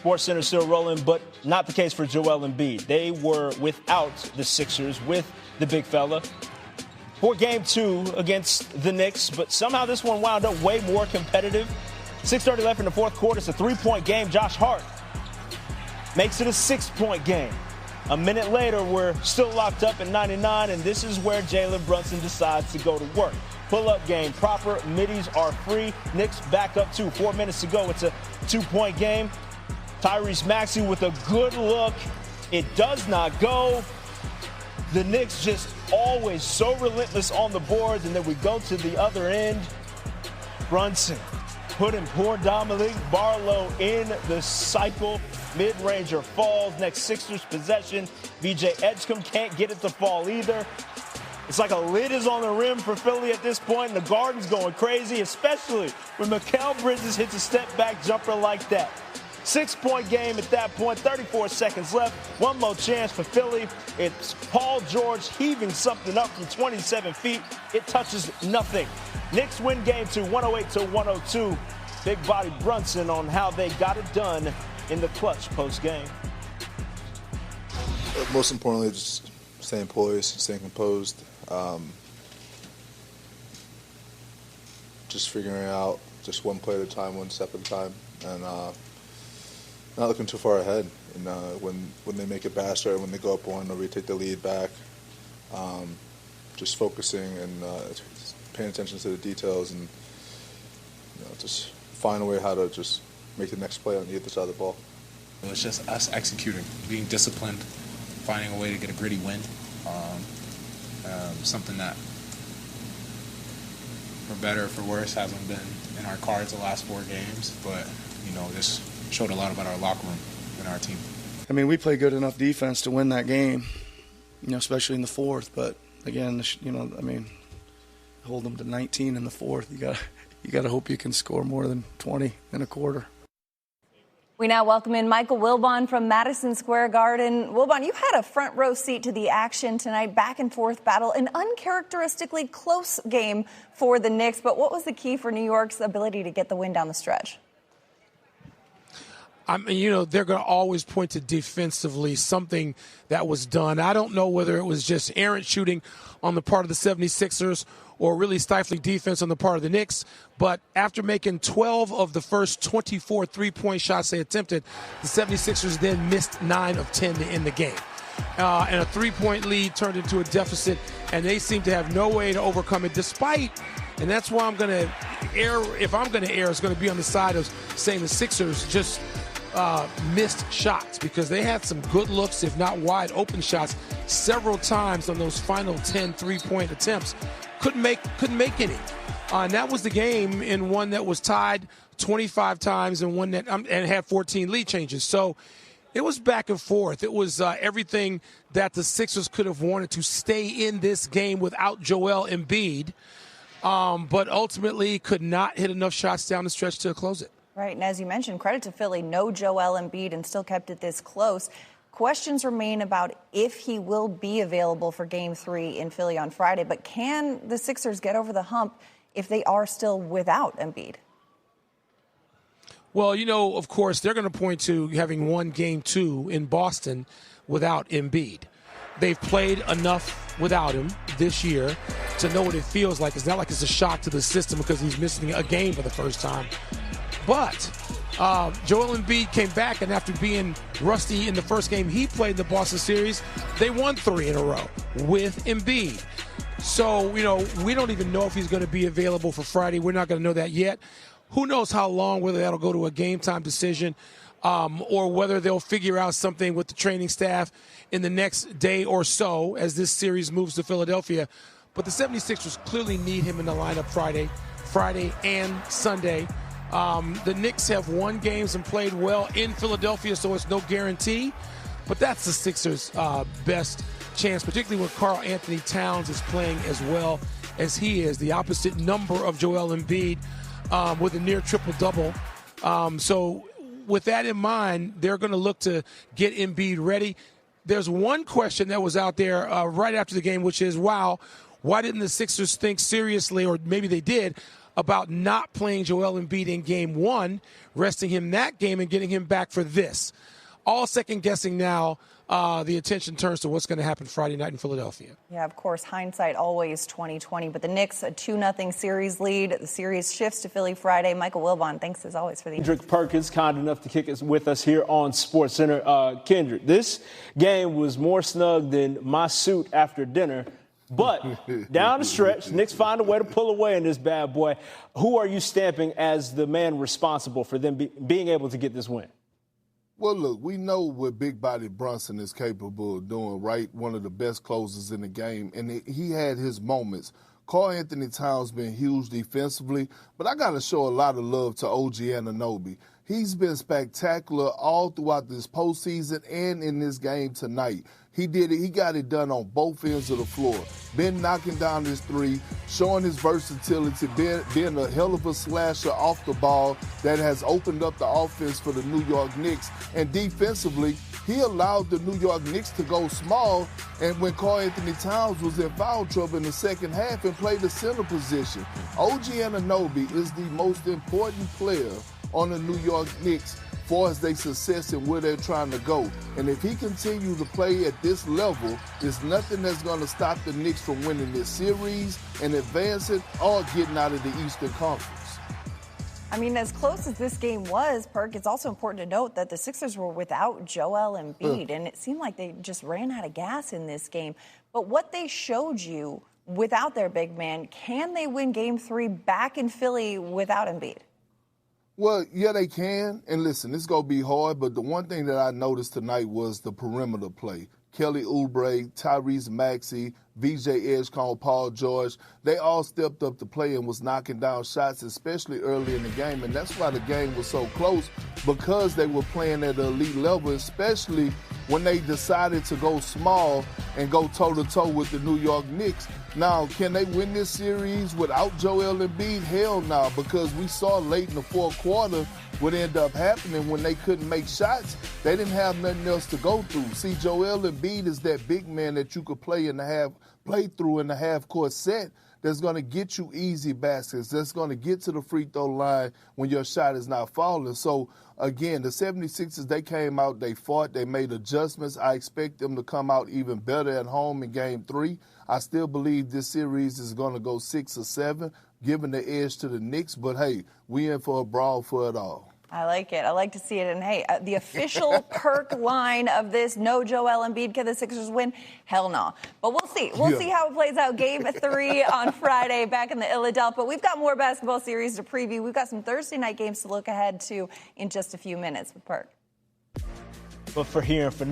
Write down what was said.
SportsCenter still rolling, but not the case for Joel Embiid. They were without the Sixers with the big fella for game 2 against the Knicks, but somehow this one wound up way more competitive. 6:30 left in the fourth quarter. It's a 3-point game. Josh Hart makes it a 6-point game. A minute later, we're still locked up at 99, and this is where Jalen Brunson decides to go to work. Pull-up game proper. Middies are free. Knicks back up 2. 4 minutes to go. It's a 2-point game. Tyrese Maxey with a good look. It does not go. The Knicks just always so relentless on the boards, and then we go to the other end. Brunson putting poor Dominique Barlow in the cycle. Mid-ranger falls. Next Sixers possession. VJ Edgecombe can't get it to fall either. It's like a lid is on the rim for Philly at this point, and the Garden's going crazy, especially when Mikal Bridges hits a step-back jumper like that. 6-point game at that point, 34 seconds left. One more chance for Philly. It's Paul George heaving something up from 27 feet. It touches nothing. Knicks win game 2, 108-102. Big body Brunson on how they got it done in the clutch post-game. Most importantly, just staying poised, staying composed. Just figuring out just one play at a time, one step at a time, and not looking too far ahead. And when they make it faster, when they go up one or we take the lead back, just focusing and paying attention to the details, and just find a way how to just make the next play on the other side of the ball. It's just us executing, being disciplined, finding a way to get a gritty win. Something that, for better or for worse, hasn't been in our cards the last 4 games. But, this showed a lot about our locker room and our team. I mean, we play good enough defense to win that game, especially in the fourth. But, again, hold them to 19 in the fourth. You got to hope you can score more than 20 in a quarter. We now welcome in Michael Wilbon from Madison Square Garden. Wilbon, you had a front row seat to the action tonight, back and forth battle, an uncharacteristically close game for the Knicks. But what was the key for New York's ability to get the win down the stretch? I mean, they're going to always point to defensively something that was done. I don't know whether it was just errant shooting on the part of the 76ers or really stifling defense on the part of the Knicks. But after making 12 of the first 24 three-point shots they attempted, the 76ers then missed 9 of 10 to end the game. And a three-point lead turned into a deficit, and they seem to have no way to overcome it despite, and that's why I'm going to err, if I'm going to err, it's going to be on the side of saying the Sixers just missed shots, because they had some good looks, if not wide open shots, several times on those final 10 three-point attempts. Couldn't make any. And that was the game in one that was tied 25 times and one that and had 14 lead changes. So it was back and forth. It was everything that the Sixers could have wanted to stay in this game without Joel Embiid, but ultimately could not hit enough shots down the stretch to close it. Right, and as you mentioned, credit to Philly, no Joel Embiid, and still kept it this close. Questions remain about if he will be available for Game 3 in Philly on Friday, but can the Sixers get over the hump if they are still without Embiid? Well, of course, they're going to point to having won Game 2 in Boston without Embiid. They've played enough without him this year to know what it feels like. It's not like it's a shock to the system because he's missing a game for the first time. But Joel Embiid came back, and after being rusty in the first game he played in the Boston series, they won 3 in a row with Embiid. So, we don't even know if he's going to be available for Friday. We're not going to know that yet. Who knows how long, whether that'll go to a game-time decision or whether they'll figure out something with the training staff in the next day or so as this series moves to Philadelphia. But the 76ers clearly need him in the lineup Friday and Sunday. The Knicks have won games and played well in Philadelphia, so it's no guarantee. But that's the Sixers' best chance, particularly when Karl Anthony Towns is playing as well as he is, the opposite number of Joel Embiid with a near triple-double. So with that in mind, they're going to look to get Embiid ready. There's one question that was out there right after the game, which is, wow, why didn't the Sixers think seriously, or maybe they did, about not playing Joel Embiid in game one, resting him that game and getting him back for this. All second guessing now. The attention turns to what's going to happen Friday night in Philadelphia. Yeah, of course, hindsight always 20/20. But the Knicks, a 2-0 series lead. The series shifts to Philly Friday. Michael Wilbon, thanks as always for the Kendrick Perkins, kind enough to kick us with us here on SportsCenter. Kendrick, this game was more snug than my suit after dinner. But down the stretch, Knicks find a way to pull away in this bad boy. Who are you stamping as the man responsible for them being able to get this win? Well, look, we know what Big Body Brunson is capable of doing, right? One of the best closers in the game. And he had his moments. Karl Anthony Towns been huge defensively, but I got to show a lot of love to OG Anunoby. He's been spectacular all throughout this postseason and in this game tonight. He did it. He got it done on both ends of the floor. Been knocking down his three, showing his versatility, being a hell of a slasher off the ball that has opened up the offense for the New York Knicks. And defensively, he allowed the New York Knicks to go small, and when Karl Anthony Towns was in foul trouble in the second half and played the center position. OG Anunoby is the most important player on the New York Knicks far as their success and where they're trying to go. And if he continues to play at this level, there's nothing that's going to stop the Knicks from winning this series and advancing or getting out of the Eastern Conference. I mean, as close as this game was, Perk, it's also important to note that the Sixers were without Joel Embiid, and it seemed like they just ran out of gas in this game. But what they showed you without their big man, can they win Game 3 back in Philly without Embiid? Well, yeah, they can. And listen, it's going to be hard, but the one thing that I noticed tonight was the perimeter play. Kelly Oubre, Tyrese Maxey, VJ Edgecombe, Paul George, they all stepped up to play and was knocking down shots, especially early in the game. And that's why the game was so close, because they were playing at an elite level, especially when they decided to go small and go toe-to-toe with the New York Knicks. Now, can they win this series without Joel Embiid? Hell no, because we saw late in the fourth quarter what ended up happening when they couldn't make shots. They didn't have nothing else to go through. See, Joel Embiid is that big man that you could play through in the half-court set that's going to get you easy baskets, that's going to get to the free throw line when your shot is not falling. So, again, the 76ers, they came out, they fought, they made adjustments. I expect them to come out even better at home in Game 3. I still believe this series is going to go 6 or 7, giving the edge to the Knicks. But, hey, we in for a brawl for it all. I like it. I like to see it. And, hey, the official Perk line of this, no Joel Embiid, can the Sixers win? Hell no. But we'll see. We'll see how it plays out. Game 3 on Friday back in the Philadelphia. But we've got more basketball series to preview. We've got some Thursday night games to look ahead to in just a few minutes with Perk. But for here and for